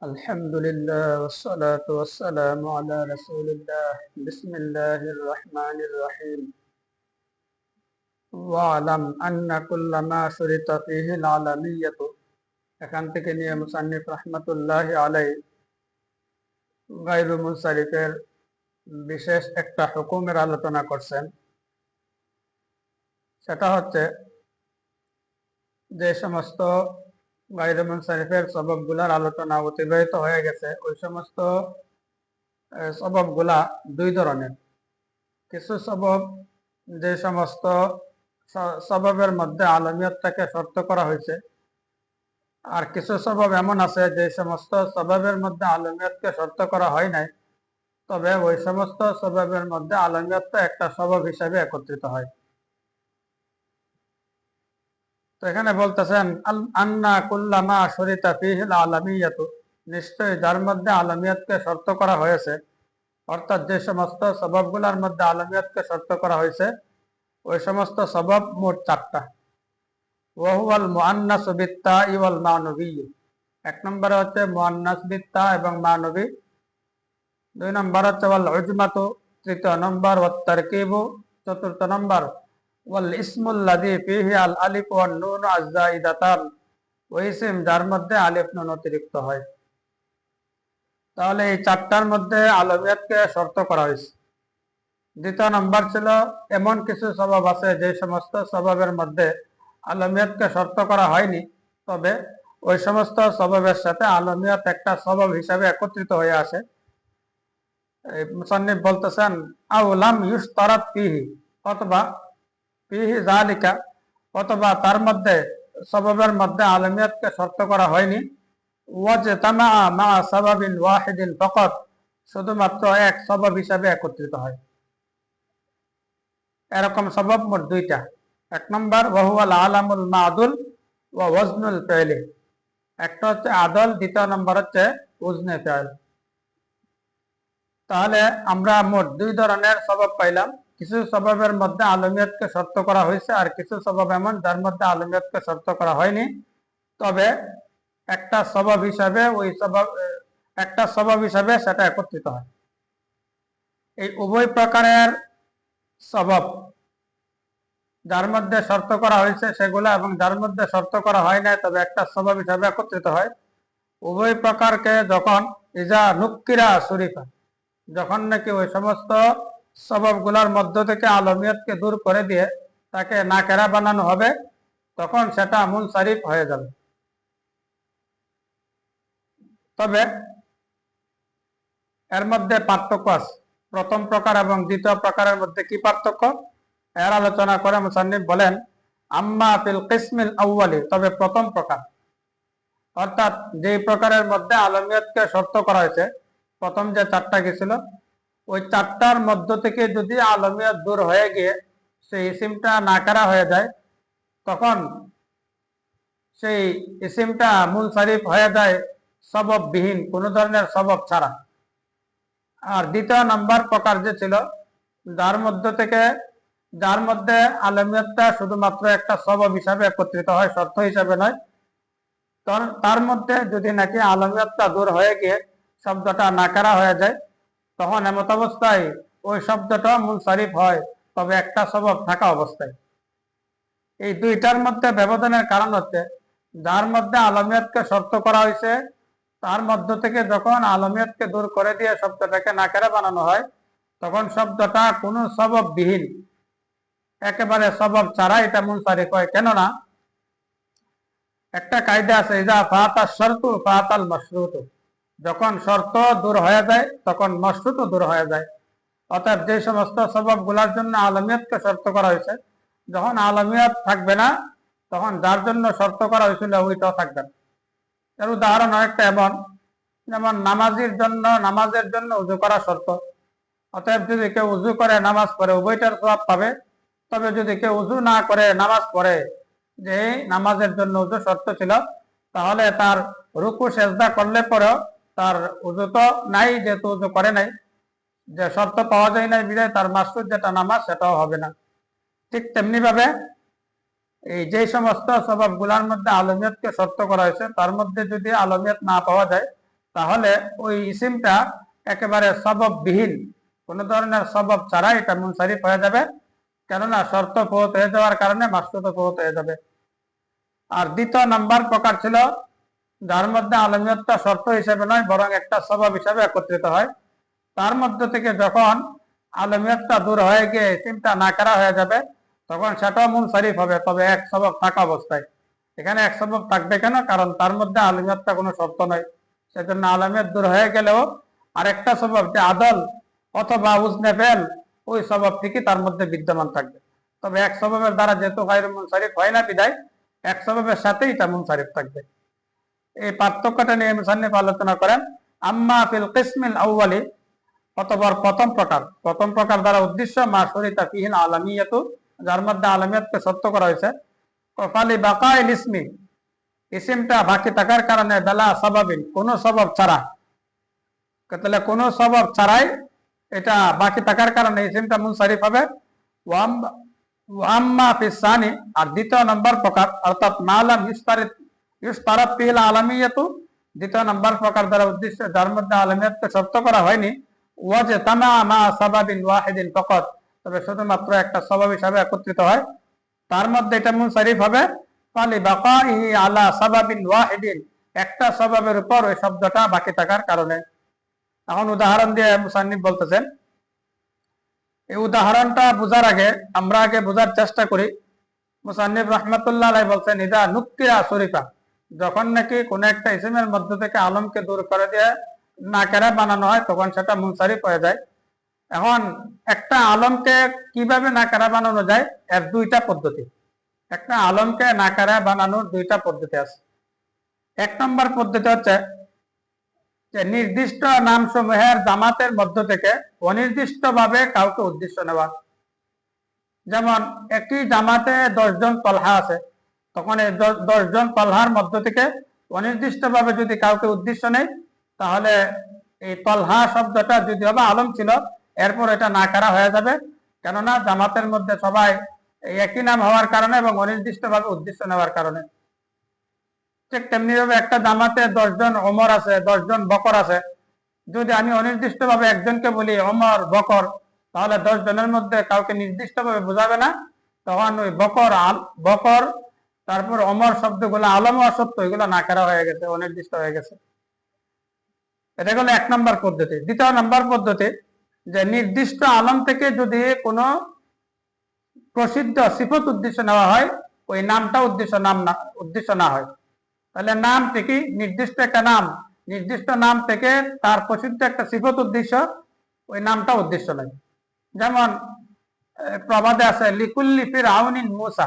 الحمد لله والصلاة والسلام على رسول الله بسم الله الرحمن الرحيم واعلم أن كل ما شرط فيه العالمية এখান থেকে নিয়ে মুসান্নিফ রাহমাতুল্লাহ আলাইহি গায়রু মুনসারিফের বিশেষ একটা হুকুমের আলোচনা করছেন। সেটা হচ্ছে যে সমস্ত গায়রু মুনসারিফের সববগুলার আলোচনা অতিবাহিত হয়ে গেছে, ওই সমস্ত সববগুলা দুই ধরনের। কিছু সবব যে সমস্ত সববের মধ্যে আলমিয়তটাকে শর্ত করা হয়েছে, আর কিছু সবব এমন আছে যে সমস্ত সববের মধ্যে আলমিয়তকে শর্ত করা হয় নাই, তবে ওই সমস্ত সববের মধ্যে আলমিয়তটা একটা সবব হিসাবে একত্রিত হয়। তো এখানে বলতেছেন আন্না কুল্লামা শরিতা ফিহিল আলামিয়াতু, নিশ্চয়ই যার মধ্যে আলমিয়তকে শর্ত করা হয়েছে, অর্থাৎ যে সমস্ত সববগুলোর মধ্যে আলমিয়তকে শর্ত করা হয়েছে, ওই সমস্ত সবব মোট চারটা। ওয়াহুয়াল মুআন্নাস বিত্তা ওয়াল মানবী, এক নম্বরে হচ্ছে মুআন্নাস বিত্তা এবং মানবী, দুই নম্বর হচ্ছে ওয়াল উজমাতু, তৃতীয় নম্বর ওয়াত তারকিবু, চতুর্থ নম্বর ওয়াল ইসমুল লাযী ফীহি আল আলিফ ওয়ান নুন আয-যায়িদাতান, ওই ইসম যার মধ্যে আলিফ নুন অতিরিক্ত হয়। তাহলে এই চারটার মধ্যে আলমিয়তকে শর্ত করা হয়েছে। দ্বিতীয় নম্বর ছিল এমন কিছু সবব আছে যে সমস্ত সববের মধ্যে আলমিয়তকে শর্ত করা হয়নি, তবে ওই সমস্ত সববের সাথে আলমিয়ত একটা সবব হিসাবে একত্রিত হয়ে আসে। মুসান্নিফ বলতেছেন আও লাম ইউশতারাত ফীহি, অথবা ফীহি যালিকা, অথবা তার মধ্যে সববের মধ্যে আলমিয়তকে শর্ত করা হয়নি। ওয়াজতামা মা সাবাবিন ওয়াহিদিন ফাকাত, শুধুমাত্র এক সবব হিসাবে একত্রিত হয়। এরকম সবব মোট দুইটা। এক নম্বর ওয়াহুয়াল আলামুল মাদুল ওয়া ওয়াজনুল ফি'লি, একটা হচ্ছে আদল, দ্বিতীয় নম্বর হচ্ছে ওজনে ফি'ল। তাহলে আমরা মোট দুই ধরনের সবব পাইলাম। কিছু সববের মধ্যে আলমিয়তকে শর্ত করা হয়েছে, আর কিছু সবব এমন যার মধ্যে আলমিয়তকে শর্ত করা হয়নি, তবে একটা সবব হিসাবে একটা সবব হিসাবে সেটা একত্রিত হয়। এই উভয় প্রকারের সবব, যার মধ্যে শর্ত করা হয়েছে সেগুলো এবং যার মধ্যে শর্ত করা হয় নাই তবে একটা সবব হিসাবে একত্রিত হয়, উভয় প্রকারকে যখন ইজা নুক্কিরা শরীফা, যখন নাকি ওই সমস্ত সববগুলোর মধ্য থেকে আলমিয়তকে দূর করে দিয়ে তাকে নাকেরা বানানো হবে, তখন সেটা মুনসারিফ হয়ে যাবে। তবে এর মধ্যে পার্থক্য আছে। প্রথম প্রকার এবং দ্বিতীয় প্রকারের মধ্যে কি পার্থক্য, এর আলোচনা করে মুসান্নিফ বলেন আম্মা ফিল কিসমিল আউয়ালি, তবে প্রথম প্রকার, অর্থাৎ যে প্রকারের মধ্যে আলমিয়তকে শর্ত করা হয়েছে, প্রথম যে চারটা গেছিল, ওই চারটার মধ্য থেকে যদি আলমিয়ত দূর হয়ে গিয়ে সেই ইসিমটা নাকারা হয়ে যায়, তখন সেই ইসিমটা মুনসারিফ হয়ে যায় সবববিহীন, কোন ধরনের সবব ছাড়া। আর দ্বিতীয় নাম্বার প্রকার যে ছিল, যার মধ্যে আলমিয়তটা শুধুমাত্র একটা সবব হিসাবে একত্রিত হয়, শর্ত হিসাবে নয়, তার মধ্যে যদি নাকি আলমিয়তটা দূর হয়ে গিয়ে শব্দটা নাকারা হয়ে যায়, তখন এমত অবস্থায় ওই শব্দটা মুনসারিফ হয়, তবে একটা সবব থাকা অবস্থায়। এই দুইটার মধ্যে ব্যবধানের কারণ হচ্ছে, যার মধ্যে আলমিয়তকে শর্ত করা হয়েছে তার মধ্য থেকে যখন আলমিয়তকে দূর করে দিয়ে শব্দটাকে নাকেরা বানানো হয়, তখন শব্দটা কোনো সবব বিহীন, একেবারে সবব ছাড়া এটা মুনসারিফ হয়। কেননা একটা কায়দা আছে, ইজা ফাতা শর্তু ফাতাল মাশরুত, যখন শর্ত দূর হয়ে যায় তখন মাশরুত দূর হয়ে যায়। অর্থাৎ যে সমস্ত সবব গুলার জন্য আলমিয়তকে শর্ত করা হয়েছে, যখন আলমিয়ত থাকবে না তখন যার জন্য শর্ত করা হয়েছিল ওইটাও থাকবে না। এর উদাহরণ একটা এমন, যেমন নামাজের জন্য উজু করা শর্ত। অতএব যদি কেউ উজু করে নামাজ পড়ে উভয়টার সওয়াব পাবে। তবে যদি কেউ উজু না করে নামাজ পড়ে, যে নামাজের জন্য উজু শর্ত ছিল, তাহলে তার রুকু সেজদা করলে পরেও তার উজু তো নাই, যেহেতু উজু করে নাই, যে শর্ত পাওয়া যায় নাই বিধায় তার মাসরুদ যেটা নামাজ সেটাও হবে না। ঠিক তেমনি ভাবে এই যে সমস্ত সবব গুলার মধ্যে আলমিয়তকে শর্ত করা হয়েছে, তার মধ্যে যদি আলমিয়ত না পাওয়া যায়, তাহলে ওই ইসিমটা একেবারে সবববিহীন, কোন ধরনের সবব ছাড়া এটা মুনসারিফ হয়ে যাবে, কেননা শর্ত ফৌত হয়ে যাওয়ার কারণে মাসরুত ফৌত হয়ে যাবে। আর দ্বিতীয় নাম্বার প্রকার ছিল যার মধ্যে আলমিয়তটা শর্ত হিসেবে নয় বরং একটা সবব হিসেবে একত্রিত হয়। তার মধ্য থেকে যখন আলমিয়তটা দূর হয়ে গিয়ে ইসিমটা নাকারা হয়ে যাবে তখন সেটাও মুনসারিফ হবে, তবে এক সবব থাকা অবস্থায়। এখানে এক সবব থাকবে কেন? কারণ তার মধ্যে আলমিয়তটা কোনো শর্ত নয়, সেজন্য আলমিয়ত দূর হয়ে গেলেও আরেকটা সবব যে আদল অথবা উজনে ফেল, ওই সবব ঠিকই তার মধ্যে বিদ্যমান থাকবে। তবে এক সববের দ্বারা যেহেতু গায়রু মুনসারিফ হয় না বিদায় এক সববের সাথেই এটা মুনসারিফ থাকবে। এই পার্থক্যটা নিয়ে মুসান্নিফ আলোচনা করেন। আম্মা ফিল কিসমিল আউয়ালি, অতঃপর প্রথম প্রকার দ্বারা উদ্দেশ্য মা শরিতা ফিহিল আলামিয়াতু, যার মধ্যে আলামিয়াতকে সত্য করা হয়েছে। ফালি বাকাইল ইসমি, ইসিমটা বাকি থাকার কারণে বেলা সাবাবিন, কোন সবব ছাড়া, তাহলে কোন সবব ছাড়াই এটা বাকি থাকার কারণে ইসিমটা মুনসারিফ হবে। ওয়াম্মা ফিস সানি, আর দ্বিতীয় নম্বর প্রকার অর্থাৎ মালাম ইউশতারাত ফিহিল আলামিয়াতু, দ্বিতীয় নম্বর প্রকার দ্বারা উদ্দেশ্য যার মধ্যে আলামিয়াতকে শর্ত করা হয়নি। ওয়াজতামা মা সাবাবিন ওয়াহিদিন ফাকাত, তবে শুধুমাত্র একটা সবব হিসাবে একত্রিত হয়, তার মধ্যে এটা মুনসারিফ হবে। ফালি বাকাইহি আলা সাবাবিন ওয়াহিদিন, একটা সববের উপর ওই শব্দটা বাকি থাকার কারণে। এখন উদাহরণ দিয়ে মুসান্নিফ বলতেছেন। এই উদাহরণটা বোঝার আগে আমরা আগে বোঝার চেষ্টা করি। মুসান্নিফ রাহমাতুল্লাহ আলাইহি বলছেন ইদা নুক্কিরা শরীফা, যখন নাকি কোন একটা ইসমের মধ্য থেকে আলমকে দূর করে দিয়ে নাকেরা বানানো হয় তখন সেটা মুনসারিফ হয়ে যায়। এখন একটা আলমকে কিভাবে নাকারা বানানো যায় এর দুইটা পদ্ধতি। একটা আলমকে নাকারা বানানোর দুইটা পদ্ধতি আছে। এক নম্বর পদ্ধতি হচ্ছে যে নির্দিষ্ট নাম সমূহের জামাতের মধ্য থেকে অনির্দিষ্ট ভাবে কাউকে উদ্দেশ্য নেওয়া। যেমন একটি জামাতে 10 জন তলহা আছে, তখন এই 10 জন তলহার মধ্য থেকে অনির্দিষ্ট ভাবে যদি কাউকে উদ্দেশ্য নেই তাহলে এই তলহা শব্দটা যদি হবে আলম ছিল এরপর এটা নাকারা হয়ে যাবে, কেননা জামাতের মধ্যে সবাই একই নাম হওয়ার কারণে এবং অনির্দিষ্ট ভাবে উদ্দেশ্য নেওয়ার কারণে। ঠিক তেমনি ভাবে একটা জামাতে 10 জন ওমর আছে, 10 জন বকর আছে, যদি আমি অনির্দিষ্ট ভাবে একজনকে বলি ওমর বকর তাহলে 10 জনের মধ্যে কাউকে নির্দিষ্ট ভাবে বোঝাবে না, তখন ওই বকর তারপর ওমর শব্দগুলো আলম ও সত্য এগুলো নাকারা হয়ে গেছে, অনির্দিষ্ট হয়ে গেছে। এটা হলো এক নম্বর পদ্ধতি। দ্বিতীয় নম্বর পদ্ধতি যে নির্দিষ্ট আলম থেকে যদি কোনো প্রসিদ্ধ সিফত উদ্দেশ্য নেওয়া হয় ওই নামটা উদ্দেশ্য না হয়, তাহলে নাম থেকে নির্দিষ্ট একটা নাম, নির্দিষ্ট নাম থেকে তার প্রসিদ্ধ একটা সিফত উদ্দেশ্য, ওই নামটা উদ্দেশ্য নয়। যেমন প্রবাদে আছে লিকুল্লি ফিরআউনিন মূসা,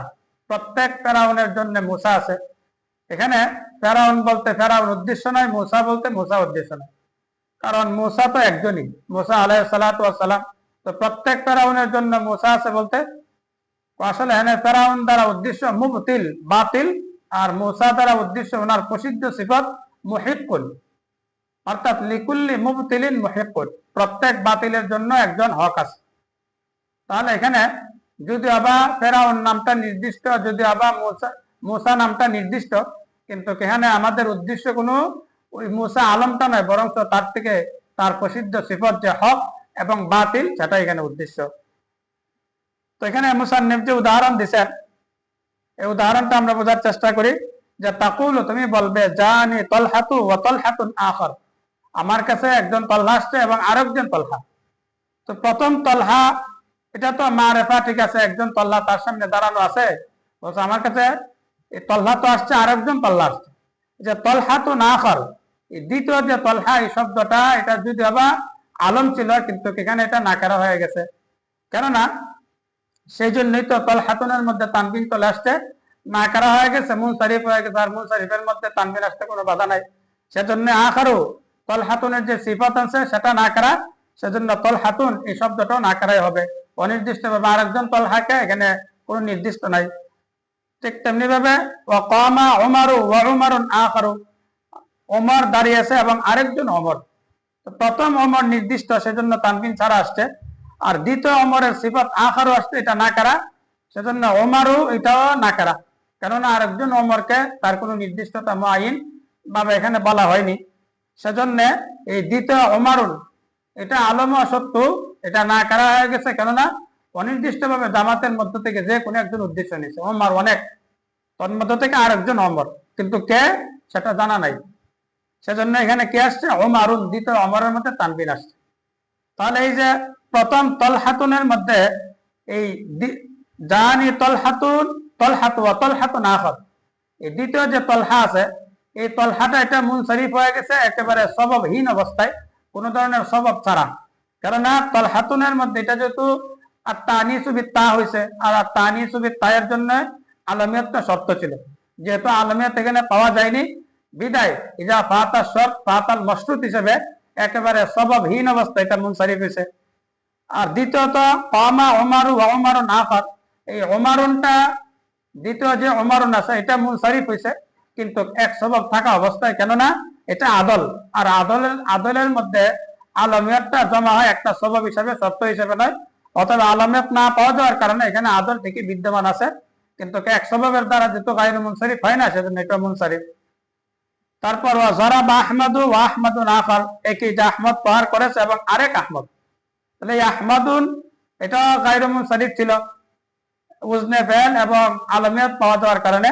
প্রত্যেক ফেরাউনের জন্য মূসা আছে। এখানে ফেরাউন বলতে ফেরাউন উদ্দেশ্য নয়, মূসা বলতে মূসা উদ্দেশ্য নয়, কারণ মূসা তো একজনই, মূসা আলাইহিস সালাতু ওয়াস সালাম। তো প্রত্যেক ফেরাউনের জন্য মূসা আছে বলতে আসলে এখানে ফেরাউন দ্বারা উদ্দেশ্য মুবতিল বাতিল, আর মূসা দ্বারা উদ্দেশ্য ওনার প্রসিদ্ধ সিফত মুহিক্কুল, অর্থাৎ লিকুল্লি মুবতিলিন মুহিক্কুল, প্রত্যেক বাতিলের জন্য একজন হক আছে। তাহলে এখানে যদি আবার ফেরাউন নামটা নির্দিষ্ট, যদি আবার মূসা নামটা নির্দিষ্ট, কিন্তু এখানে আমাদের উদ্দেশ্য কোনো ওই মূসা আলমটা নয়, বরং তার থেকে তার প্রসিদ্ধ সিফত যে হক এবং বাতিল সেটা এখানে উদ্দেশ্য। তো এখানে মুসান্নিফ যে উদাহরণ দিচ্ছেন এই উদাহরণটা আমরা বোঝার চেষ্টা করি যে তাকুল, তুমি বলবে জানি তলহাতু ওয়া তলহাতুন আখর, আমার কাছে একজন তলহা আসছে এবং আরেকজন তলহা। তো প্রথম তলহা এটা তো মারেফা, ঠিক আছে, একজন তলহা তার সামনে দাঁড়ানো আছে, বলছে আমার কাছে এই তলহা তো আসছে, আরেকজন তলহা আসছে। যে তলহাতুন আখর, এই দ্বিতীয় যে তলহা এই শব্দটা এটা যদি আবার আলম ছিল কিন্তু এখানে এটা নাকারা হয়ে গেছে, কেননা সেই জন্যই তো তলহাতুনের মধ্যে তানবিন চলে আসছে, নাকারা হয়ে গেছে, মুনসারিফ হয়ে গেছে, আর মুনসারিফের মধ্যে তানবিন আসতে কোনো বাধা নাই, সেজন্য আখারু তলহাতুনের যে সিফাত আছে সেটা নাকারা, সেজন্য তলহাতুন এই শব্দটাও নাকারাই হবে, অনির্দিষ্ট ভাবে আরেকজন তলহাকে এখানে কোনো নির্দিষ্ট নাই। ঠিক তেমনি ভাবে ওয়াকামা উমারু ওয়া উমারুন আখারু, ওমর দাঁড়িয়ে আছে এবং আরেকজন ওমর। প্রথম ওমর নির্দিষ্ট সেজন্য তানবিন ছাড়া আসছে, আর দ্বিতীয় ওমরের সিফাত আখারু আসছে, এটা নাকারা, সেজন্য ওমারু এটাও নাকারা, কেননা আরেকজন ওমরকে তার কোনো নির্দিষ্টতা মুআইন ভাবে এখানে বলা হয়নি। সেজন্য এই দ্বিতীয় ওমারুন এটা আলম সত্য, এটা না করা হয়ে গেছে, কেননা অনির্দিষ্টভাবে জামাতের মধ্য থেকে যে কোনো একজন উদ্দেশ্য নিয়েছে, ওমর অনেক, তন্মধ্য থেকে আরেকজন ওমর, কিন্তু কে সেটা জানা নাই। সেজন্য এখানে কে আসছে? ওমারুন, দ্বিতীয় ওমরের মধ্যে তানবিন আসছে। তাহলে এই যে প্রথম তলহাতুনের মধ্যে এই জানি তলহাতুন, তলহাতু ওয়া তলহাতুন আখার, এই দ্বিতীয় যে তলহা আছে, এই তলহাটা এটা মুনসারিফ হয়ে গেছে একেবারে সববহীন অবস্থায়, কোন ধরনের সবব ছাড়া। কেননা তলহাতুনের মধ্যে এটা যেহেতু আত-তানিসু বিত-তা হইছে, আর আত-তানিসু বিত-তায়ের জন্য আলামিয়াতটা শর্ত ছিল, যেহেতু আলামিয়াত এখানে পাওয়া যায়নি, বিদায় ইজা ফাতা শর্ত ফাতাল মাশরুত হিসেবে একেবারে সববহীন অবস্থায় এটা মুনসারিফ হইছে। আর দ্বিতীয়ত কামা ওমারু ওয়া ওমারুন আখার, এই ওমারুনটা দ্বিতীয় যে ওমারুন আছে এটা মুনসারিফ হইছে, কিন্তু এক সবব থাকা অবস্থায়, কেননা এটা আদল, আর আদলের মধ্যে আলামিয়াতটা জমা হয় একটা সবব হিসাবে, শর্ত হিসেবে নয়। অথবা আলামিয়াত না পাওয়া যাওয়ার কারণে এখানে আদল ঠিকই বিদ্যমান আছে, কিন্তু এক সববের দ্বারা যেহেতু গায়রু মুনসারিফ হয় না, সেজন্য এটা মুনসারিফ। তারপর যারাবা আহমাদু ওয়া আহমাদুন আখার, একই যে আহমদ পার করেছে এবং আরেক আহমদ, তাহলে এই আহমাদুন এটা গায়রু মুনসারিফ ছিল উজনে ফেল এবং আলামিয়াত পাওয়া যাওয়ার কারণে,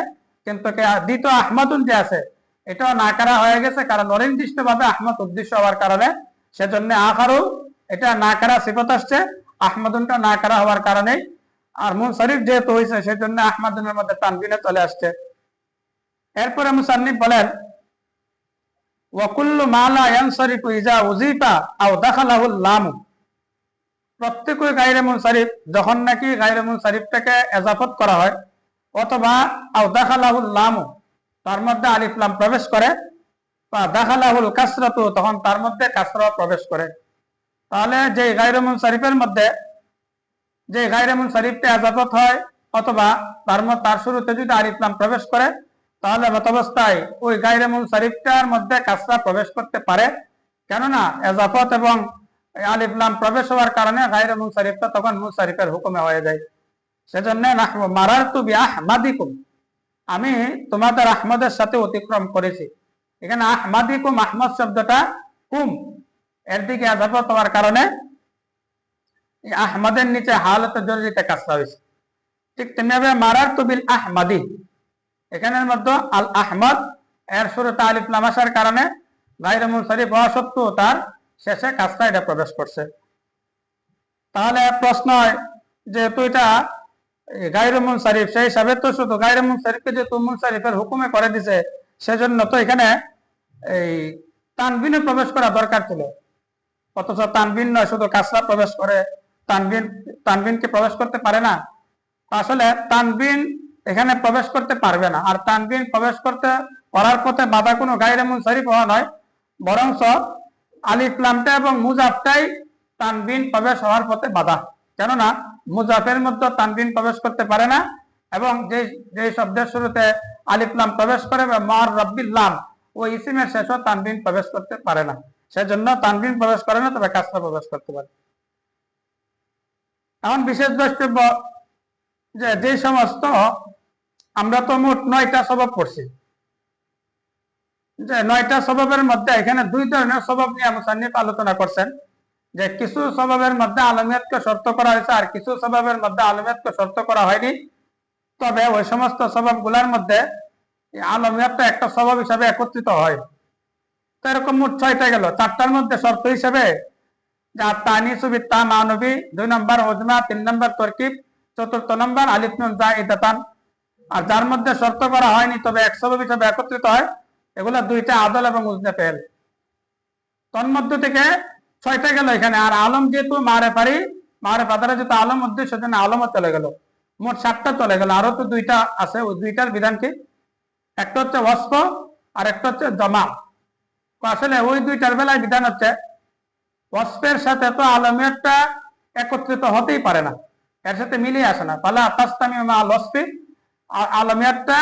কিন্তু দ্বিতীয় আহমাদুন যে আছে এটাও নাকারা হয়ে গেছে, কারণ অনির্দিষ্ট ভাবে আহমদ উদ্দেশ্য হওয়ার কারণে, সেজন্য আখারু এটা নাকারা সিফত আসছে, আহমাদুনটা নাকারা হওয়ার কারণে। আর মুনসারিফ যেহেতু হয়েছে সেজন্য আহমাদুনের মধ্যে তানবিনে চলে আসছে। এরপরে মুসান্নিফ বলেন ওয়াকুল্লু মা লা ইয়ানসারিফু ইজা উযিফা আও দাখালাহুল লাম, প্রত্যেকই গায়রে মুনসারিফ যখন নাকি গায়রে মুনসারিফটাকে ইজাফত করা হয়, অথবা আও দাখালাহুল লাম তার মধ্যে আলিফ লাম প্রবেশ করে, বা দাখালাহুল কাসরাতু তখন তার মধ্যে কাসরা প্রবেশ করে। তাহলে যে গায়রে মুনসারিফের মধ্যে যে গায়রে মুনসারিফটা ইজাফত হয়, অথবা তার শুরুতে যদি আলিফ লাম প্রবেশ করে, তাহলে অবস্থায় ওই গায়রে মুনসারিফটার মধ্যে কাসরা প্রবেশ করতে পারে, কেননা ইজাফত এবং আলিফ লাম প্রবেশ হওয়ার কারণে গায়রে মুনসারিফটা তখন মুনসারিফের হুকুমে হয়ে যায়। সেজন্য নাহু মারারতু বিআহমাদিকুম, আমি তোমাদের আহমদের সাথে অতিক্রম করেছি। এখানে আহমাদিকুম, আহমদ শব্দটা কুম এর দিকে ইজাফত হওয়ার কারণে আহমদের নিচে হালতে জরুরিতে কাসরা হয়েছে। ঠিক তেমনিভাবে মারারতু বিল আহমাদি, এখানের মধ্যে আল আহমদ এর শুরুতে আলিফ লাম আসার কারণে গায়রে মুনসারিফ হওয়া সত্ত্বেও তার শেষে কাসরা এটা প্রবেশ করছে। তাহলে প্রশ্ন হয়, যেহেতু এটা গায়রে মুনসারিফ, সেই হিসাবে তো শুধু গায়রে মুনসারিফকে যেহেতু মুনসারিফের হুকুমে করে দিছে, সেজন্য তো এখানে এই তানবিনে প্রবেশ করা দরকার ছিল, অথচ তানবিন নয়, শুধু কাসরা প্রবেশ করে, তানবিনকে প্রবেশ করতে পারে না। আসলে তানবিন এখানে প্রবেশ করতে পারবে না, আর তানবিন প্রবেশ করার পথে বাধা কোনো গায়রে মুনসারিফ হওয়া নয়, বরঞ্চ আলিফ লামটা এবং মুজাফটাই তানবিন প্রবেশ হওয়ার পথে বাধা, কেননা মুজাফের মধ্যে তানবিন প্রবেশ করতে পারে না, এবং যে শব্দের শুরুতে আলিফ লাম প্রবেশ করে বা মার রব্বিল লাম, ওই ইসিমের শেষও তানবিন প্রবেশ করতে পারে না, সেজন্য তানবিন প্রবেশ করে না, তবে কাসরা প্রবেশ করতে পারে। এখন বিশেষ দ্রষ্টব্য যে সমস্ত, আমরা তো মোট 9টা সবব পড়ছি, যে 9টা সববের মধ্যে এখানে 2 ধরনের সবব নিয়ে মুসান্নিফ আলোচনা করছেন, যে কিছু সববের মধ্যে আলামিয়াতকে শর্ত করা হয়েছে, আর কিছু সববের মধ্যে আলামিয়াতকে শর্ত করা হয়নি। তবে ওই সমস্ত সববগুলোর মধ্যে আলামিয়াতটা একটা সবব হিসাবে একত্রিত হয়। তো এরকম মোট 6টা গেল, 4টার মধ্যে শর্ত হিসেবে যা তানিসু বিত-তা মানবী, 2 নম্বর উজমা, 3 নম্বর তরকিব, 4র্থ নম্বর আলিফ নুন যায়িদাতান। আর যার মধ্যে শর্ত করা হয়নি তবে এক সবব হিসাবে একত্রিত হয়, এগুলা 2টা আদল এবং উজনে ফেল। তন্মধ্য থেকে 6টা গেল এখানে। আর আলম যেহেতু মারেফা দ্বারা যেহেতু আলম উদ্দেশ্য, সেজন্য আলমও চলে গেল, মোট 7টা চলে গেল। আরো তো 2টা আছে, ওই 2টার বিধান কি? একটা হচ্ছে ওয়াসফ আর একটা হচ্ছে জমা। আসলে ওই 2টার বেলায় বিধান হচ্ছে ওয়াসফের সাথে তো আলামিয়াতটা একত্রিত হতেই পারে না, এর সাথে মিলিয়ে আসে না। ফালা তাসতামিউ মা ওয়াসফি, আলামিয়াতটা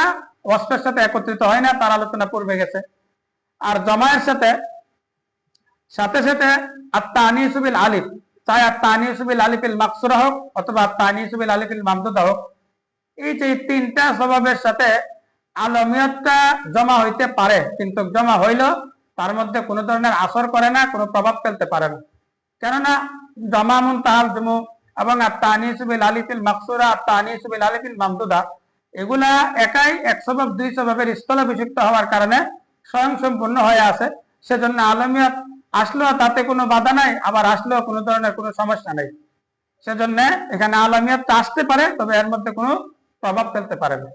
ওয়াসফের সাথে একত্রিত হয় না, তার আলোচনা পূর্বে গেছে। আর জমায়ের সাথে সাথে আত-তানিসু বিল আলিফ, চাই আত-তানিসু বিল আলিফিল মাকসুরা হোক অথবা আত-তানিসু বিল আলিফিল মামদুদা হোক, এই যে 3টা স্বভাবের সাথে আলামিয়াতটা জমা হইতে পারে, কিন্তু জমা হইল তার মধ্যে কোনো ধরনের আসর করে না, কোনো প্রভাব ফেলতে পারে না। কেননা জমামুন তাহাল জমু এবং আত্মানিস বিল আলিফিল মাকসুরা আত্মানিস বিল আলিফিল মামদুদা এগুলা একাই এক সবব দুই সববের স্থলাভিষিক্ত হওয়ার কারণে স্বয়ং সম্পূর্ণ হয়ে আছে। সেজন্য আলমিয়াত আসলেও তাতে কোনো বাধা নাই, আবার আসলেও কোনো ধরনের কোনো সমস্যা নেই। সেজন্য এখানে আলমিয়াত আসতে পারে, তবে এর মধ্যে কোনো প্রভাব ফেলতে পারে না।